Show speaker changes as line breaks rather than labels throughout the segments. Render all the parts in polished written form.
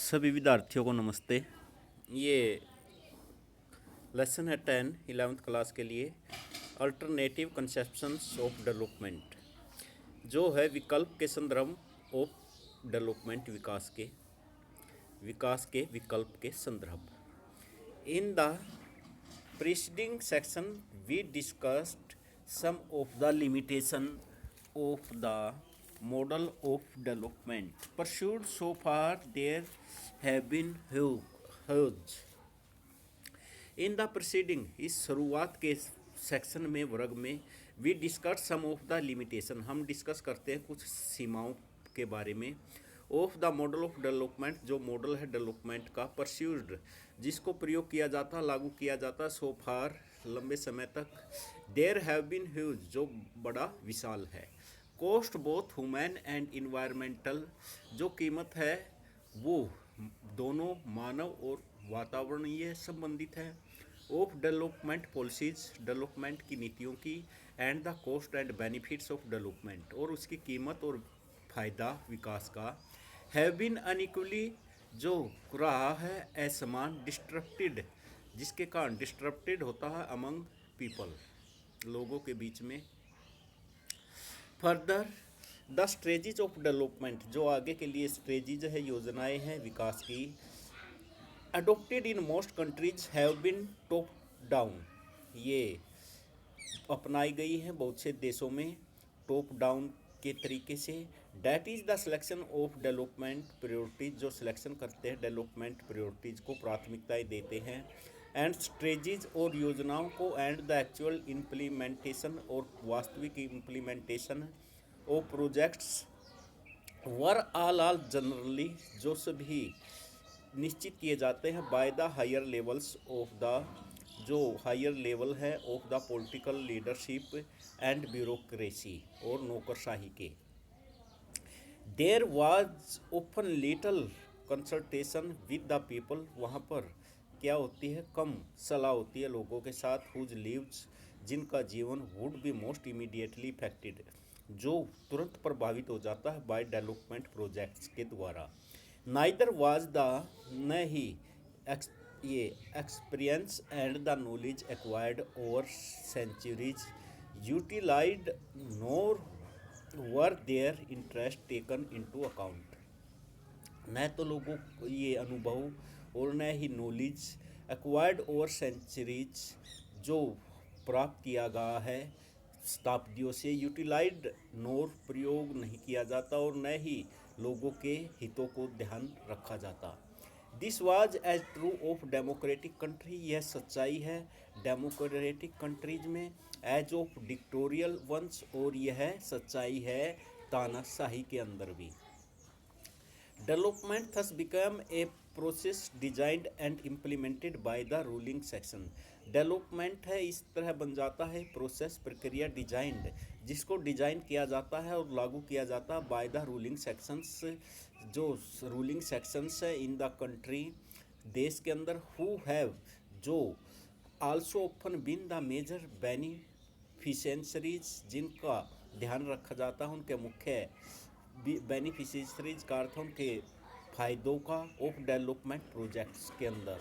सभी विद्यार्थियों को नमस्ते। ये लेसन है 11th क्लास के लिए अल्टरनेटिव कंसेप्शंस ऑफ डेवलपमेंट, जो है विकल्प के संदर्भ ऑफ डेवलपमेंट, विकास के विकल्प के संदर्भ। In the preceding section we discussed some of the limitation of the model of development pursued so far. There have been huge in the preceding, इस शुरुआत के सेक्शन में वर्ग में we discuss some of the limitation, हम discuss करते हैं कुछ सीमाओं के बारे में of the model of development, जो मॉडल है डेवलपमेंट का, परस्यूड जिसको प्रयोग किया जाता, लागू किया जाता सो फार लंबे समय तक। देयर हैव बीन ह्यूज, जो बड़ा विशाल है। Cost both human and environmental, जो कीमत है वो दोनों मानव और वातावरणीय संबंधित है। ऑफ डेवलपमेंट पॉलिसीज, डेवलपमेंट की नीतियों की। And the cost and benefits of development, और उसकी कीमत और फायदा विकास का। हैव बीन अनइक्वली, जो रहा है असमान। डिस्ट्रप्टेड, जिसके कारण डिस्ट्रप्टेड होता है अमंग पीपल, लोगों के बीच में। Further the strategies of development, जो आगे के लिए स्ट्रेटेजीज है, योजनाएं हैं विकास की। Adopted in most countries have been top down, ये अपनाई गई हैं बहुत से देशों में टॉप डाउन के तरीके से। That is the selection of development priorities, जो सिलेक्शन करते हैं डेवलपमेंट प्रायोरिटीज को, प्राथमिकताएं देते हैं। एंड स्ट्रेटेजीज, और योजनाओं को। एंड द एक्चुअल इम्प्लीमेंटेशन, और वास्तविक implementation of projects were all generally, जो सभी निश्चित किए जाते हैं by the higher levels of the, जो हायर लेवल है of the political leadership and bureaucracy, और नौकरशाही के। There was open little consultation with the people, वहाँ पर क्या होती है, कम सलाह होती है लोगों के साथ। हुज लिव्स, जिनका जीवन would be most immediately affected, जो तुरंत प्रभावित हो जाता है बाय डेवलपमेंट प्रोजेक्ट्स के द्वारा। नाइदर वाज द, न ही ये experience and the knowledge acquired over centuries utilized, nor were their interest taken into account. न तो लोगों को ये अनुभव और न ही नॉलेज एक्वायर्ड ओवर सेंचुरीज, जो प्राप्त किया गया है शताब्दियों से, यूटिलाइज्ड, नोर प्रयोग नहीं किया जाता, और न ही लोगों के हितों को ध्यान रखा जाता। This was as true of democratic country, यह सच्चाई है डेमोक्रेटिक कंट्रीज में, एज ऑफ डिक्टोरियल वंस, और यह सच्चाई है तानाशाही के अंदर भी। Development thus become a process designed and implemented by the ruling section, development है इस तरह बन जाता है प्रोसेस, प्रक्रिया, डिजाइंड, जिसको डिजाइन किया जाता है और लागू किया जाता है बाय द रूलिंग सेक्शंस, जो रूलिंग सेक्शंस है इन द कंट्री, देश के अंदर। हु हैव, जो also open been the major beneficiaries, जिनका ध्यान रखा जाता है उनके मुख्य बेनिफिशरीज का अर्थ उनके फायदों का, ऑफ डेवलपमेंट प्रोजेक्ट्स के अंदर।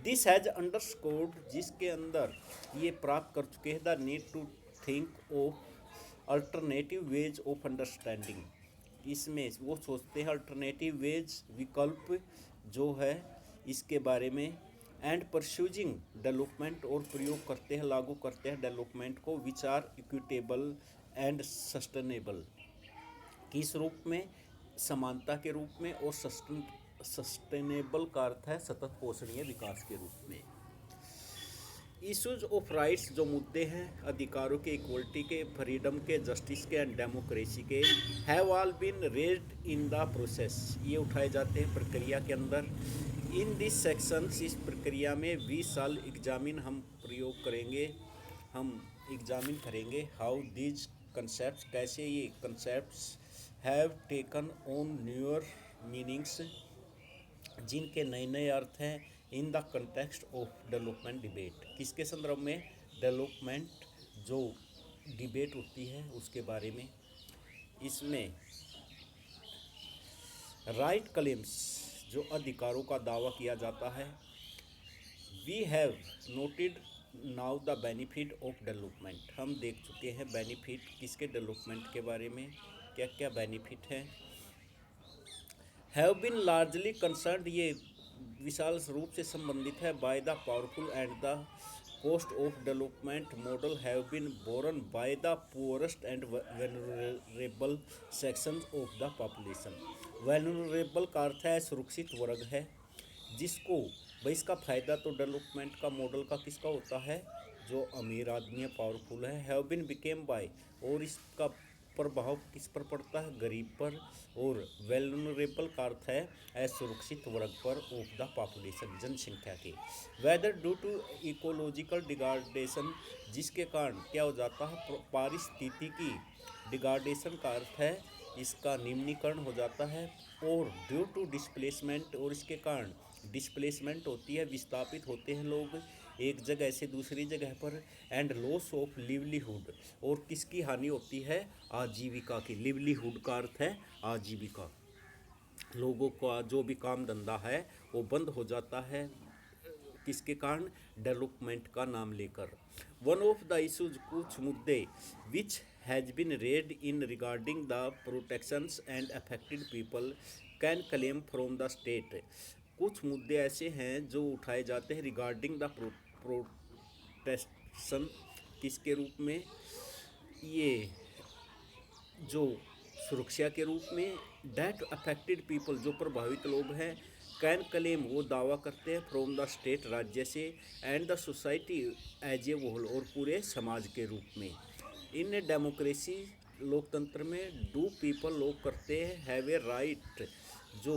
दिस हैज अंडरस्कोर्ड, जिसके अंदर ये प्राप्त कर चुके हैं the need to think of alternative ways of understanding, इसमें वो सोचते हैं अल्टरनेटिव वेज, विकल्प जो है इसके बारे में। एंड परस्यूजिंग डेवलपमेंट, और प्रयोग करते हैं, लागू करते हैं डेवलपमेंट को, which are equitable and sustainable, किस रूप में, समानता के रूप में, और सस्टेनेबल का अर्थ है सतत पोषणीय विकास के रूप में। इश्यूज ऑफ राइट्स, जो मुद्दे हैं अधिकारों के, इक्वलिटी के, फ्रीडम के, जस्टिस के एंड डेमोक्रेसी के, have all been raised in the process, ये उठाए जाते हैं प्रक्रिया के अंदर। इन दिस सेक्शंस, इस प्रक्रिया में 20 साल एग्जामिन, हम प्रयोग करेंगे, हम एग्जामिन करेंगे हाउ दीज कंसेप्ट, कैसे ये concepts have taken on newer meanings, जिनके नए नए अर्थ हैं, in the context of development debate, किसके संदर्भ में, डेवलपमेंट जो डिबेट होती है उसके बारे में। इसमें राइट क्लेम्स, जो अधिकारों का दावा किया जाता है। We have noted now the benefit of development. हम देख चुके हैं बेनिफिट किसके, डेवलपमेंट के बारे में, क्या क्या बेनिफिट हैं। हैव बीन लार्जली कंसर्न्ड, ये विशाल रूप से संबंधित है, by the powerful and the cost of development model have been borne by the poorest and vulnerable sections of the population। vulnerable का अर्थ है सुरक्षित वर्ग है, जिसको भाई इसका फ़ायदा तो डेवलपमेंट का मॉडल का किसका होता है, जो अमीर आदमी है, पावरफुल है। हैव बिन बिकेम बाय, और इसका प्रभाव किस पर पड़ता है, गरीब पर। और वेलनरेबल का अर्थ है असुरक्षित वर्ग पर ऑफ द पॉपुलेशन, जनसंख्या के। Whether due to ecological degradation, जिसके कारण क्या हो जाता है, पारिस्थितिकी। डिग्रेडेशन का अर्थ है इसका निम्नीकरण हो जाता है। और ड्यू टू डिस्प्लेसमेंट, और इसके कारण डिस्प्लेसमेंट होती है, विस्थापित होते हैं लोग एक जगह से दूसरी जगह पर। एंड लॉस ऑफ लिवलीहुड, और किसकी हानि होती है, आजीविका की। लिवलीहुड का अर्थ है आजीविका, लोगों का जो भी काम धंधा है वो बंद हो जाता है, किसके कारण, डेवलपमेंट का नाम लेकर। वन ऑफ द इशूज, कुछ मुद्दे, which has been raised in regarding the protections and affected people can claim from the state. कुछ मुद्दे ऐसे हैं जो उठाए जाते हैं रिगार्डिंग द प्रोटेक्शन, किसके रूप में, ये जो सुरक्षा के रूप में। डैट अफेक्टेड पीपल, जो प्रभावित लोग हैं, कैन क्लेम, वो दावा करते हैं, फ्रॉम द स्टेट, राज्य से। And the society as a whole, और पूरे समाज के रूप में। इन डेमोक्रेसी, लोकतंत्र में, डू पीपल, लोग करते हैं, हैव ए राइट, जो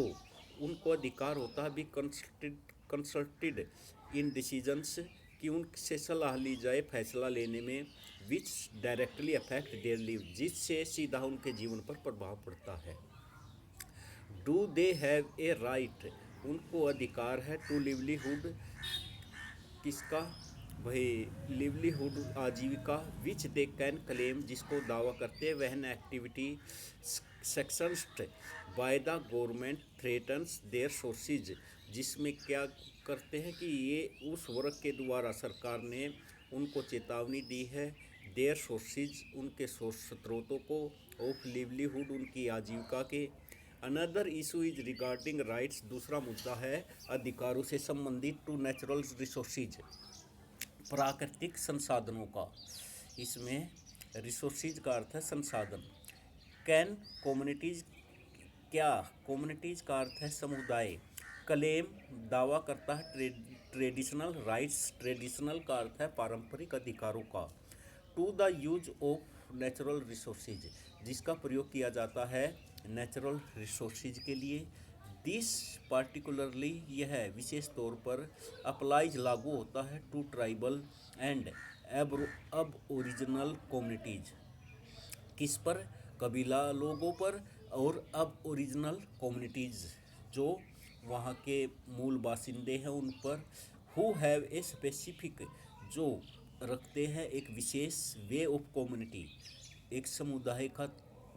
उनको अधिकार होता है, भी कंसल्टेड इन डिसीजंस, कि उनसे सलाह ली जाए फैसला लेने में। विच डायरेक्टली अफेक्ट देयर लिव, जिससे सीधा उनके जीवन पर प्रभाव पड़ता है। Do they have a right, उनको अधिकार है, टू लिवलीहुड, किसका, भाई लिवलीहुड, आजीविका। विच दे कैन क्लेम, जिसको दावा करते हैं, when activity sections by the government threatens their sources, जिसमें क्या करते हैं कि ये उस वर्ग के द्वारा सरकार ने उनको चेतावनी दी है, देयर सोर्सेज, उनके स्रोतों को, ऑफ लिवलीहुड, उनकी आजीविका के। Another issue is regarding rights, दूसरा मुद्दा है अधिकारों से संबंधित, टू नेचुरल रिसोर्सेज, प्राकृतिक संसाधनों का। इसमें रिसोर्सेज का अर्थ है संसाधन। कैन कम्युनिटीज, क्या, कम्युनिटीज का अर्थ है समुदाय। क्लेम, दावा करता है, ट्रेडिशनल राइट्स, ट्रेडिशनल का अर्थ है पारंपरिक अधिकारों का। To the use of natural resources, जिसका प्रयोग किया जाता है नेचुरल रिसोर्सेज के लिए। दिस पार्टिकुलरली, यह विशेष तौर पर, अप्लाइज, लागू होता है, टू ट्राइबल एंड अब ओरिजिनल कम्युनिटीज, किस पर, कबीला लोगों पर, और अब ओरिजिनल कम्युनिटीज़, जो वहाँ के मूल बासिंदे हैं उन पर। हु हैव ए स्पेसिफिक, जो रखते हैं एक विशेष, वे ऑफ कम्युनिटी, एक समुदाय का,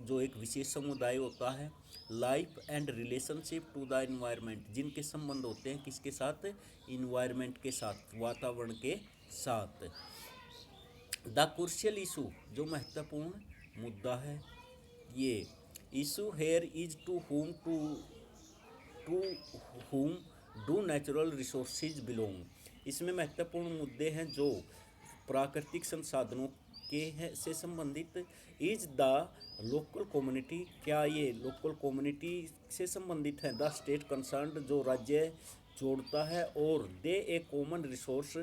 जो एक विशेष समुदाय होता है। Life and relationship to the environment, जिनके संबंध होते हैं किसके साथ, इन्वायरमेंट के साथ, वातावरण के साथ। द क्रूशियल इशू, जो महत्वपूर्ण मुद्दा है, ये issue here is to whom do natural resources belong. इसमें महत्वपूर्ण मुद्दे हैं जो प्राकृतिक संसाधनों के हैं से संबंधित। इज द लोकल कम्युनिटी, क्या ये लोकल कम्युनिटी से संबंधित है। द स्टेट कंसर्न्ड, जो राज्य जोड़ता है। और दे ए कॉमन रिसोर्स,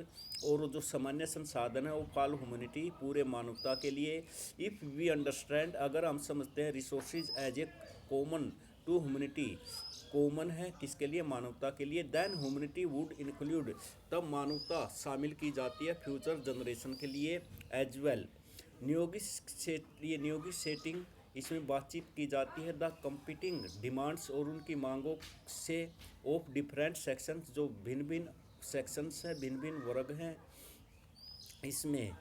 और जो सामान्य संसाधन है वो कॉल ह्यूमैनिटी, पूरे मानवता के लिए। इफ़ वी अंडरस्टैंड, अगर हम समझते हैं resources as a common to humanity, common है किसके लिए, मानवता के लिए। देन ह्यूमैनिटी वुड इंक्लूड, तब मानवता शामिल की जाती है फ्यूचर जनरेशन के लिए एज वेल। नियोगिक सेटिंग, इसमें बातचीत की जाती है द कंपीटिंग डिमांड्स, और उनकी मांगों से, ऑफ डिफरेंट सेक्शंस, जो भिन्न भिन्न सेक्शंस हैं, भिन्न भिन्न वर्ग हैं। इसमें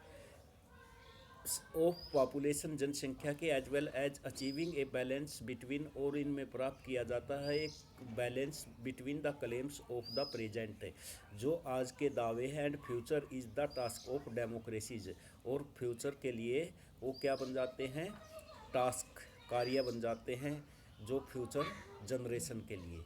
ऑफ पॉपुलेशन, जनसंख्या के, as well as achieving a balance between, और इनमें प्राप्त किया जाता है एक balance between the claims of the present, जो आज के दावे हैं, and future is the task of democracies, और फ्यूचर के लिए वो क्या बन जाते हैं, टास्क, कार्य बन जाते हैं जो फ्यूचर जनरेशन के लिए।